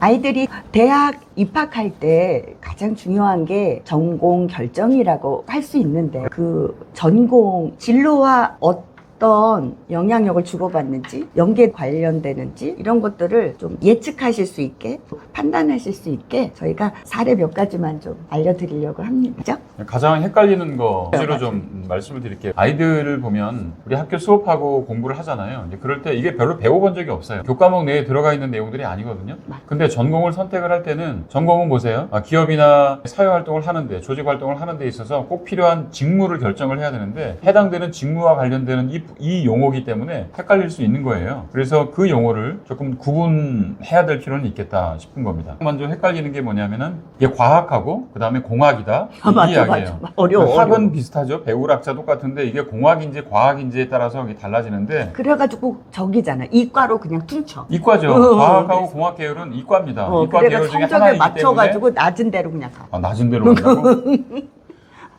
아이들이 대학 입학할 때 가장 중요한 게 전공 결정이라고 할 수 있는데 그 전공 진로와 어떤 영향력을 주고받는지, 연계 관련되는지 이런 것들을 좀 예측하실 수 있게, 판단하실 수 있게 저희가 사례 몇 가지만 좀 알려드리려고 합니다. 그죠? 가장 헷갈리는 거 위주로 맞아요. 좀 말씀을 드릴게요. 아이들을 보면 우리 학교 수업하고 공부를 하잖아요. 이제 그럴 때 이게 별로 배워본 적이 없어요. 교과목 내에 들어가 있는 내용들이 아니거든요. 근데 전공을 선택을 할 때는 전공은 보세요. 기업이나 사회활동을 하는데, 조직활동을 하는 데 있어서 꼭 필요한 직무를 결정을 해야 되는데 해당되는 직무와 관련되는 이 용어기 때문에 헷갈릴 수 있는 거예요. 그래서 그 용어를 조금 구분해야 될 필요는 있겠다 싶은 겁니다. 먼저 헷갈리는 게 뭐냐면은 이게 과학하고 그 다음에 공학이다. 이 이야기예요. 어려워. 학은 비슷하죠. 배울학자 똑같은데 이게 공학인지 과학인지에 따라서 이게 달라지는데 그래가지고 저기잖아. 이과로 그냥 퉁쳐. 이과죠. 과학하고 공학 계열은 이과입니다. 이과 그래가 계열 중에 성적에 하나이기 맞춰가지고 낮은 대로 그냥 가. 때문에 낮은 대로 간다고?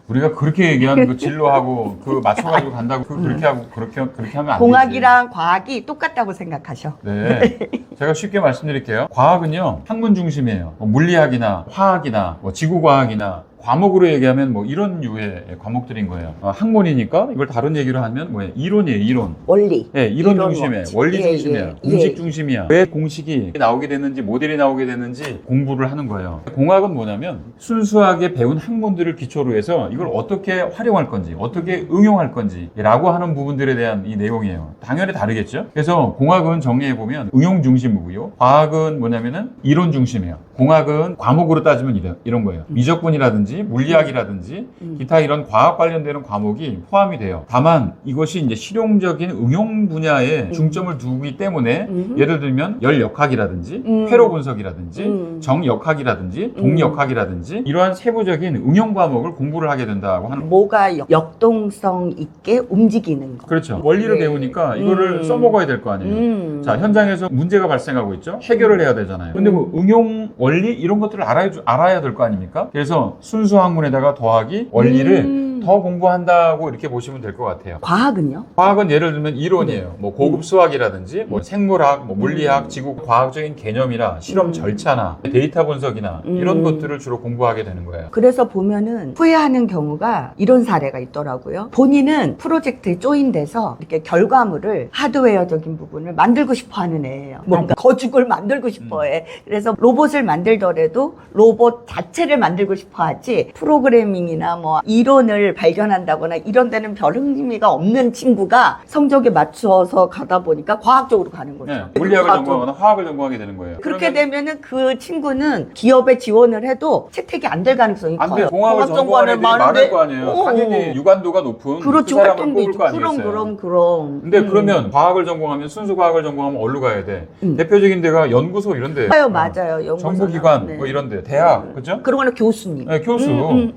우리가 그렇게 얘기하는 그 진로하고 그 맞춰가지고 간다고 그렇게 하고 그렇게 하면 안 되지. 공학이랑 과학이 똑같다고 생각하셔. 네. 제가 쉽게 말씀드릴게요. 과학은요, 학문 중심이에요. 물리학이나 화학이나 지구과학이나 과목으로 얘기하면 이런 류의 과목들인 거예요. 학문이니까 이걸 다른 얘기로 하면 뭐예요? 이론이에요, 이론. 원리. 네, 이론 중심이에요. 원칙. 원리 중심이에요. 공식 예. 중심이야. 왜 공식이 나오게 됐는지, 모델이 나오게 됐는지 공부를 하는 거예요. 공학은 뭐냐면 순수하게 배운 학문들을 기초로 해서 이걸 어떻게 활용할 건지, 어떻게 응용할 건지 라고 하는 부분들에 대한 이 내용이에요. 당연히 다르겠죠? 그래서 공학은 정리해보면 응용 중심이고요. 과학은 뭐냐면은 이론 중심이에요. 공학은 과목으로 따지면 이런 거예요. 미적분이라든지 물리학이라든지 기타 이런 과학 관련되는 과목이 포함이 돼요. 다만 이것이 이제 실용적인 응용 분야에 중점을 두기 때문에 예를 들면 열역학이라든지 회로 분석이라든지 정역학이라든지 동역학이라든지 이러한 세부적인 응용 과목을 공부를 하게 된다고 하는 거예요. 뭐가 역동성 있게 움직이는 거. 그렇죠. 원리를 네. 배우니까 이거를 써먹어야 될 거 아니에요. 자, 현장에서 문제가 발생하고 있죠. 해결을 해야 되잖아요. 근데 그 응용 원리 이런 것들을 알아야 될 거 아닙니까? 그래서 순수 학문에다가 더하기 원리를 더 공부한다고 이렇게 보시면 될 것 같아요. 과학은요? 과학은 예를 들면 이론이에요. 고급 수학이라든지 생물학, 물리학, 지구 과학적인 개념이나 실험 절차나 데이터 분석이나 이런 것들을 주로 공부하게 되는 거예요. 그래서 보면은 후회하는 경우가 이런 사례가 있더라고요. 본인은 프로젝트에 조인돼서 이렇게 결과물을 하드웨어적인 부분을 만들고 싶어 하는 애예요. 뭔가 거죽을 만들고 싶어 해. 그래서 로봇을 만들더라도 로봇 자체를 만들고 싶어 하지 프로그래밍이나 이론을 발견한다거나 이런 데는 별 흥미가 없는 친구가 성적에 맞춰서 가다 보니까 과학적으로 가는 거죠. 네, 물리학을 전공하거나 화학을 전공하게 되는 거예요. 그렇게 되면은 그 친구는 기업에 지원을 해도 채택이 안 될 가능성이 안 커요. 돼. 공학을 전공하는 애들이 많을 거 아니에요. 당연히 유관도가 높은 그렇죠. 그 사람을 활동도 뽑을 있죠. 거 아니겠어요. 그럼. 근데 그러면 과학을 전공하면 순수 과학을 전공하면 어디로 가야 돼? 대표적인 데가 연구소 이런 데. 맞아요. 연구소나. 정보기관 네. 이런 데. 대학. 그죠? 그런 거는 교수님. 네, 교수.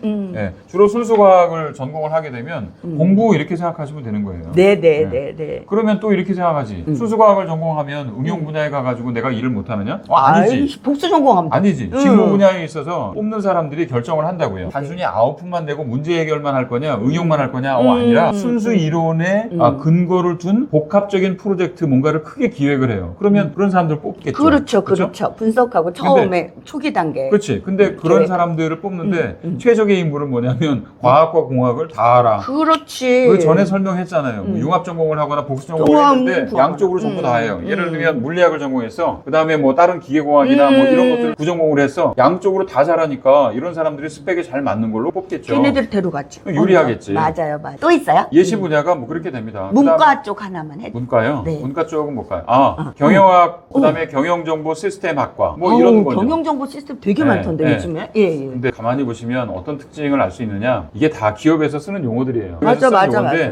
네, 주로 순수 과학을 전공을 하게 되면 공부 이렇게 생각하시면 되는 거예요. 네. 그러면 또 이렇게 생각하지. 순수 과학을 전공하면 응용 분야에 가가지고 내가 일을 못 하느냐? 아니지. 아이, 복수 전공하면 돼. 아니지. 직무 분야에 있어서 뽑는 사람들이 결정을 한다고요. 단순히 아웃풋만 내고 문제 해결만 할 거냐, 응용만 할 거냐, 아니라 순수 이론에 근거를 둔 복합적인 프로젝트 뭔가를 크게 기획을 해요. 그러면 그런 사람들 뽑겠죠. 그렇죠. 분석하고 처음에 초기 단계. 그렇지. 근데 그런 사람들을 뽑는데 최적의 인물은 뭐냐면 과학과 공학을 다 알아. 그렇지. 그 전에 설명했잖아요. 융합 전공을 하거나 복수 전공을 했는데 양쪽으로 전부 다 해요. 예를 들면 물리학을 전공했어. 그 다음에 다른 기계공학이나 이런 것들을 부전공을 했어. 양쪽으로 다 잘하니까 이런 사람들이 스펙에 잘 맞는 걸로 뽑겠죠. 걔네들 데려갔지. 유리하겠지. 맞아요. 또 있어요? 예시 분야가 그렇게 됩니다. 문과 쪽 하나만 해. 문과요? 네. 문과 쪽은 못 가요. 경영학, 그 다음에 경영정보시스템학과 이런 거죠. 경영정보 시스템 되게 많던데 요즘에. 예. 근데 가만히 보시면 어떤 특징을 알 수 있느냐? 이게 다 기업에서 쓰는 용어들이에요. 맞아.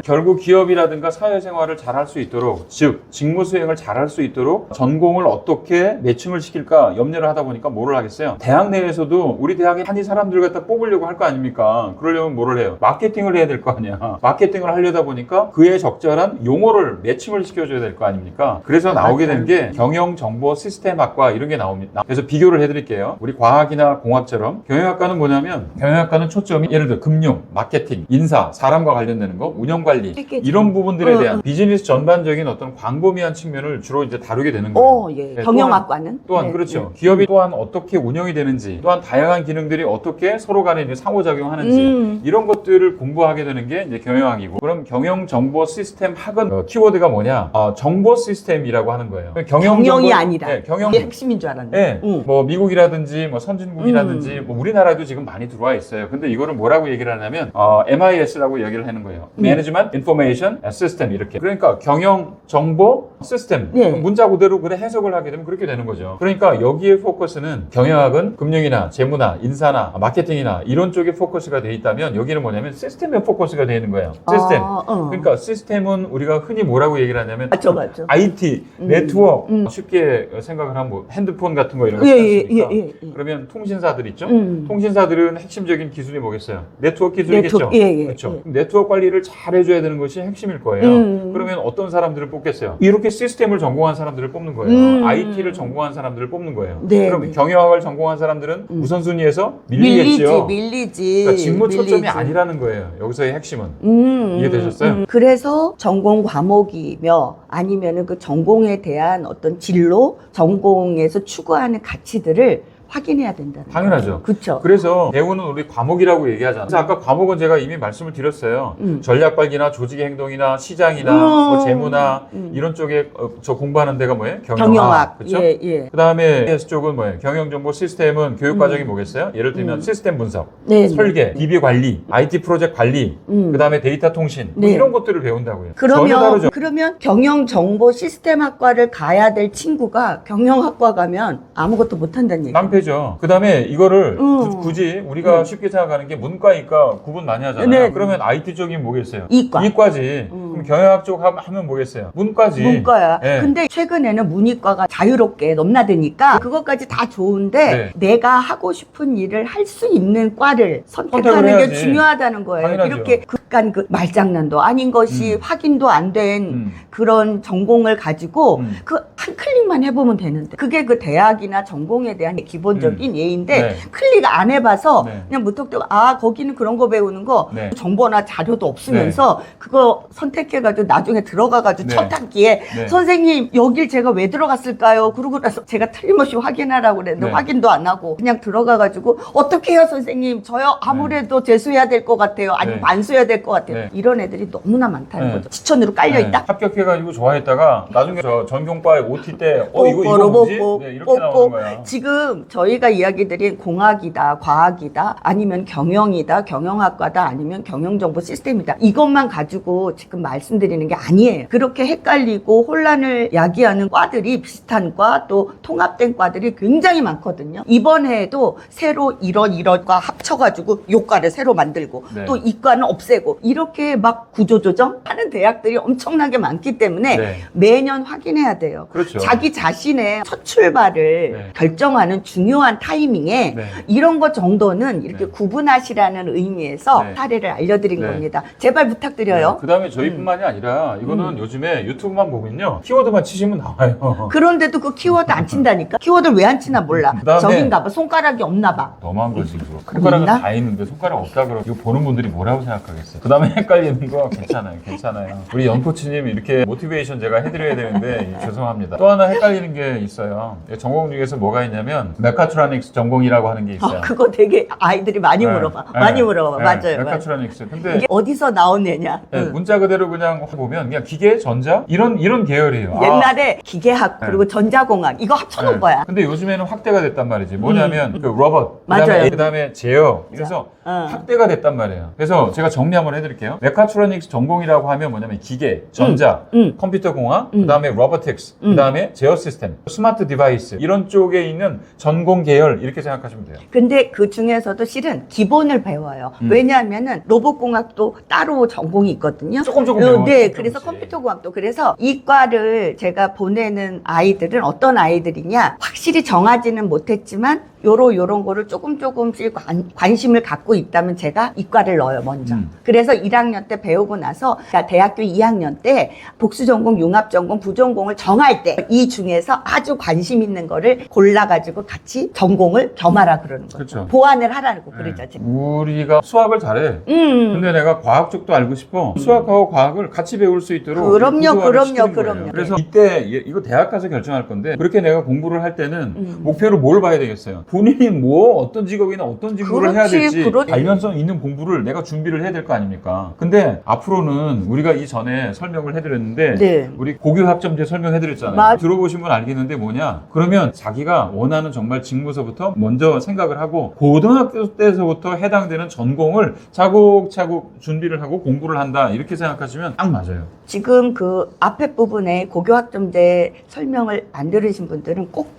결국 기업이라든가 사회생활을 잘할 수 있도록, 즉 직무 수행을 잘할 수 있도록 전공을 어떻게 매칭을 시킬까 염려를 하다 보니까 뭐를 하겠어요? 대학 내에서도 우리 대학의 한이 사람들 갖다 뽑으려고 할 거 아닙니까? 그러려면 뭐를 해요? 마케팅을 해야 될 거 아니야. 마케팅을 하려다 보니까 그에 적절한 용어를 매칭을 시켜줘야 될 거 아닙니까? 그래서 나오게 된 게 경영정보시스템학과 이런 게 나옵니다. 그래서 비교를 해드릴게요. 우리 과학이나 공학처럼 경영학과는 뭐냐면 경영학과는 초점이 예를 들어 금융, 마케팅 마케팅, 인사, 사람과 관련되는 거, 운영 관리 했겠죠. 이런 부분들에 대한 비즈니스 전반적인 어떤 광범위한 측면을 주로 이제 다루게 되는 거예요. 예. 네, 경영학과는 또한 네, 그렇죠. 기업이 또한 어떻게 운영이 되는지, 또한 다양한 기능들이 어떻게 서로 간에 이제 상호작용하는지 이런 것들을 공부하게 되는 게 이제 경영학이고, 그럼 경영정보 시스템 학은 키워드가 뭐냐? 정보 시스템이라고 하는 거예요. 경영이 아니라 네, 경영 이게 핵심인 줄 알았네. 네, 뭐 미국이라든지 뭐 선진국이라든지 뭐 우리나라도 지금 많이 들어와 있어요. 근데 이거를 뭐라고 얘기를 하냐면 MIS라고 얘기를 하는 거예요. Management Information System 이렇게. 그러니까 경영 정보 시스템. 네. 문자 그대로 그래 해석을 하게 되면 그렇게 되는 거죠. 그러니까 여기에 포커스는 경영학은 금융이나 재무나 인사나 마케팅이나 이런 쪽에 포커스가 돼 있다면 여기는 뭐냐면 시스템에 포커스가 돼 있는 거예요. 시스템. 그러니까 시스템은 우리가 흔히 뭐라고 얘기를 하냐면 맞죠. IT, 네트워크 쉽게 생각을 하면 뭐 핸드폰 같은 거 이런 거 예. 그러면 통신사들 있죠? 통신사들은 핵심적인 기술이 뭐겠어요? 네트워크 기술이겠죠? 그렇죠. 네트워크 관리를 잘 해줘야 되는 것이 핵심일 거예요. 그러면 어떤 사람들을 뽑겠어요? 이렇게 시스템을 전공한 사람들을 뽑는 거예요. IT를 전공한 사람들을 뽑는 거예요. 네. 그럼 경영학을 전공한 사람들은 우선순위에서 밀리겠죠? 밀리지. 그러니까 직무 초점이 아니라는 거예요. 여기서의 핵심은. 이해되셨어요? 그래서 전공 과목이며 아니면은 그 전공에 대한 어떤 진로, 전공에서 추구하는 가치들을 확인해야 된다는 당연하죠. 그렇죠. 그래서 배우는 우리 과목이라고 얘기하잖아요. 그래서 아까 과목은 제가 이미 말씀을 드렸어요. 전략관리나 조직의 행동이나 시장이나 뭐 재무나 이런 쪽에 저 공부하는 데가 뭐예요? 경영학. 그렇죠? 예. 그다음에 ES 쪽은 뭐예요? 경영정보 시스템은 교육 과정이 뭐겠어요? 예를 들면 시스템 분석, 네. 설계, DB 관리, IT 프로젝트 관리, 그다음에 데이터 통신 뭐 네. 이런 것들을 배운다고요. 전혀 다르죠. 그러면 경영정보 시스템학과를 가야 될 친구가 경영학과 가면 아무것도 못한다는 얘기예요. 낭패죠. 그 다음에 이거를 굳이 우리가 쉽게 생각하는 게 문과, 이과 구분 많이 하잖아요. 네. 그러면 IT 쪽이 뭐겠어요? 이과. 이과지. 그럼 경영학 쪽 하면 뭐겠어요? 문과지. 문과야. 네. 근데 최근에는 문이과가 자유롭게 넘나드니까 그것까지 다 좋은데 네. 내가 하고 싶은 일을 할 수 있는 과를 선택을 선택하는 게 해야지. 중요하다는 거예요. 당연하죠. 이렇게 극간 그 말장난도 아닌 것이 확인도 안 된 그런 전공을 가지고 그 한 클릭만 해보면 되는데 그게 그 대학이나 전공에 대한 기본적인 예인데 네. 클릭 안 해봐서 네. 그냥 무턱대고 거기는 그런 거 배우는 거 네. 정보나 자료도 없으면서 그거 선택해가지고 나중에 들어가가지고 네. 첫 학기에 네. 선생님 여길 제가 왜 들어갔을까요? 그러고 나서 제가 틀림없이 확인하라고 그랬는데 네. 확인도 안 하고 그냥 들어가가지고 어떻게 해요 선생님 저요 아무래도 재수해야 될 것 같아요 아니면 네. 반수해야 될 것 같아요 네. 이런 애들이 너무나 많다는 네. 거죠. 지천으로 깔려있다. 네. 합격해가지고 좋아했다가 나중에 저 전공과에 OT 때 이거 뭐지? 네, 이렇게 나오는 거야. 지금 저희가 이야기 드린 공학이다, 과학이다, 아니면 경영이다, 경영학과다, 아니면 경영정보 시스템이다. 이것만 가지고 지금 말씀드리는 게 아니에요. 그렇게 헷갈리고 혼란을 야기하는 과들이 비슷한 과 또 통합된 과들이 굉장히 많거든요. 이번 해에도 새로 이런 과 합쳐가지고 요과를 새로 만들고 네. 또 이과는 없애고 이렇게 막 구조조정 하는 대학들이 엄청나게 많기 때문에 네. 매년 확인해야 돼요. 그렇죠. 자기 자신의 첫 출발을 네. 결정하는 중요한 타이밍에 네. 이런 것 정도는 이렇게 네. 구분하시라는 의미에서 네. 사례를 알려드린 네. 겁니다. 제발 부탁드려요. 그 다음에 저희뿐만이 아니라 이거는 요즘에 유튜브만 보면요. 키워드만 치시면 나와요. 그런데도 그 키워드 안 친다니까? 키워드를 왜 안 치나 몰라. 그다음에 저긴가 봐. 손가락이 없나 봐. 너무한 거지 이거. 손가락은 있나? 다 있는데 손가락 없다 그러고 이거 보는 분들이 뭐라고 생각하겠어요. 그 다음에 헷갈리는 거 괜찮아요. 우리 연코치님 이렇게 모티베이션 제가 해드려야 되는데 죄송합니다. 또 하나 헷갈리는 게 있어요. 전공 중에서 뭐가 있냐면 메카트로닉스 전공이라고 하는 게 있어요. 그거 되게 아이들이 많이 물어봐. 많이 물어봐. 맞아요. 메카트로닉스. 근데 이게 어디서 나온 애냐? 네, 문자 그대로 그냥 보면 그냥 기계, 전자 이런 계열이에요. 옛날에 기계학 그리고 전자공학 이거 합쳐놓은 거야. 근데 요즘에는 확대가 됐단 말이지. 뭐냐면 그 로봇, 맞아요. 그다음에 제어. 그래서 확대가 됐단 말이에요. 그래서 제가 정리 한번 해드릴게요. 메카트로닉스 전공이라고 하면 뭐냐면 기계, 전자, 컴퓨터 공학, 그다음에 로보틱스, 그다음에 제어 시스템, 스마트 디바이스 이런 쪽에 있는 전공 계열 이렇게 생각하시면 돼요. 근데 그 중에서도 실은 기본을 배워요. 왜냐하면은 로봇공학도 따로 전공이 있거든요. 조금 네, 조금씩. 그래서 컴퓨터공학도 그래서 이과를 제가 보내는 아이들은 어떤 아이들이냐 확실히 정하지는 못했지만 요런 거를 조금씩 관심을 갖고 있다면 제가 이과를 넣어요, 먼저. 그래서 1학년 때 배우고 나서, 그러니까 대학교 2학년 때 복수전공, 융합전공, 부전공을 정할 때 이 중에서 아주 관심 있는 거를 골라가지고 같이 전공을 겸하라 그러는 거죠. 그렇죠. 보완을 하라고 그러죠. 제가. 우리가 수학을 잘해. 근데 내가 과학 쪽도 알고 싶어. 수학하고 과학을 같이 배울 수 있도록 그럼요. 시키는 거예요. 그래서 이때 이거 대학 가서 결정할 건데 그렇게 내가 공부를 할 때는 목표로 뭘 봐야 되겠어요. 본인이 뭐 어떤 직업이나 어떤 직무를 해야 될지 관련성 있는 공부를 내가 준비를 해야 될 거 아닙니까? 근데 앞으로는 우리가 이전에 설명을 해드렸는데 네. 우리 고교학점제 설명해드렸잖아요. 들어보시면 알겠는데 뭐냐? 그러면 자기가 원하는 정말 직무서부터 먼저 생각을 하고 고등학교 때서부터 해당되는 전공을 차곡차곡 준비를 하고 공부를 한다 이렇게 생각하시면 딱 맞아요. 지금 그 앞에 부분에 고교학점제 설명을 안 들으신 분들은 꼭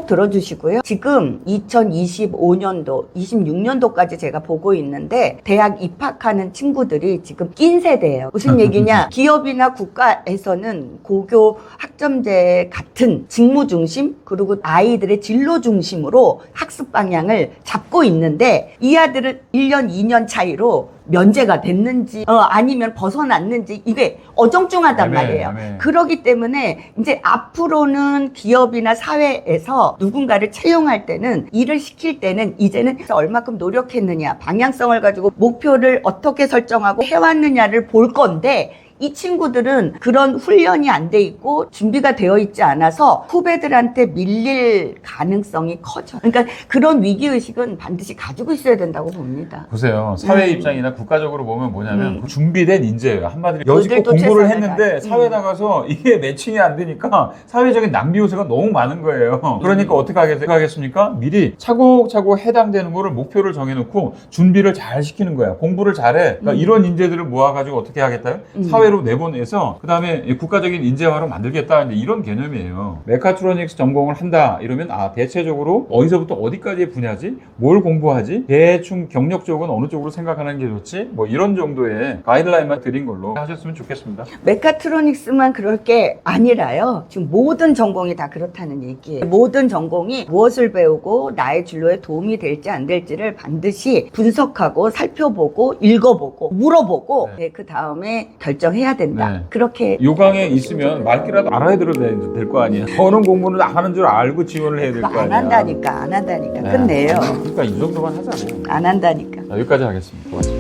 들어주시고요. 지금 2025년도, 26년도까지 제가 보고 있는데 대학 입학하는 친구들이 지금 낀 세대예요. 무슨 얘기냐? 기업이나 국가에서는 고교 학점제 같은 직무 중심 그리고 아이들의 진로 중심으로 학습 방향을 잡고 있는데 이 아들은 1년, 2년 차이로 면제가 됐는지 아니면 벗어났는지 이게 어정쩡하단 말이에요. 그렇기 때문에 이제 앞으로는 기업이나 사회에서 누군가를 채용할 때는 일을 시킬 때는 이제는 얼마큼 노력했느냐 방향성을 가지고 목표를 어떻게 설정하고 해왔느냐를 볼 건데 이 친구들은 그런 훈련이 안 돼 있고 준비가 되어 있지 않아서 후배들한테 밀릴 가능성이 커져요. 그러니까 그런 위기의식은 반드시 가지고 있어야 된다고 봅니다. 보세요. 사회 입장이나 국가적으로 보면 뭐냐면 준비된 인재예요. 한마디로 여지껏 그들도 공부를 최선을 했는데 사회 나가서 이게 매칭이 안 되니까 사회적인 낭비 요소가 너무 많은 거예요. 그러니까 어떻게 하겠습니까? 미리 차곡차곡 해당되는 거를 목표를 정해놓고 준비를 잘 시키는 거야. 공부를 잘해. 그러니까 이런 인재들을 모아가지고 어떻게 하겠다요? 사회로 내보내서 그 다음에 국가적인 인재화로 만들겠다 이런 개념이에요. 메카트로닉스 전공을 한다 이러면 대체적으로 어디서부터 어디까지의 분야지 뭘 공부하지 대충 경력 쪽은 어느 쪽으로 생각하는 게 좋지 뭐 이런 정도의 가이드라인만 드린 걸로 하셨으면 좋겠습니다. 메카트로닉스만 그럴 게 아니라요. 지금 모든 전공이 다 그렇다는 얘기예요. 모든 전공이 무엇을 배우고 나의 진로에 도움이 될지 안 될지를 반드시 분석하고 살펴보고 읽어보고 물어보고 그 다음에 결정해야 된다. 네. 그렇게 요강에 있으면 말귀라도 알아야 될 거 아니야. 어느 공부는 하는 줄 알고 지원을 해야 될 거 아니야. 안 한다니까. 네. 끝내요. 그러니까 이 정도만 하자고. 안 한다니까. 여기까지 하겠습니다. 고맙습니다.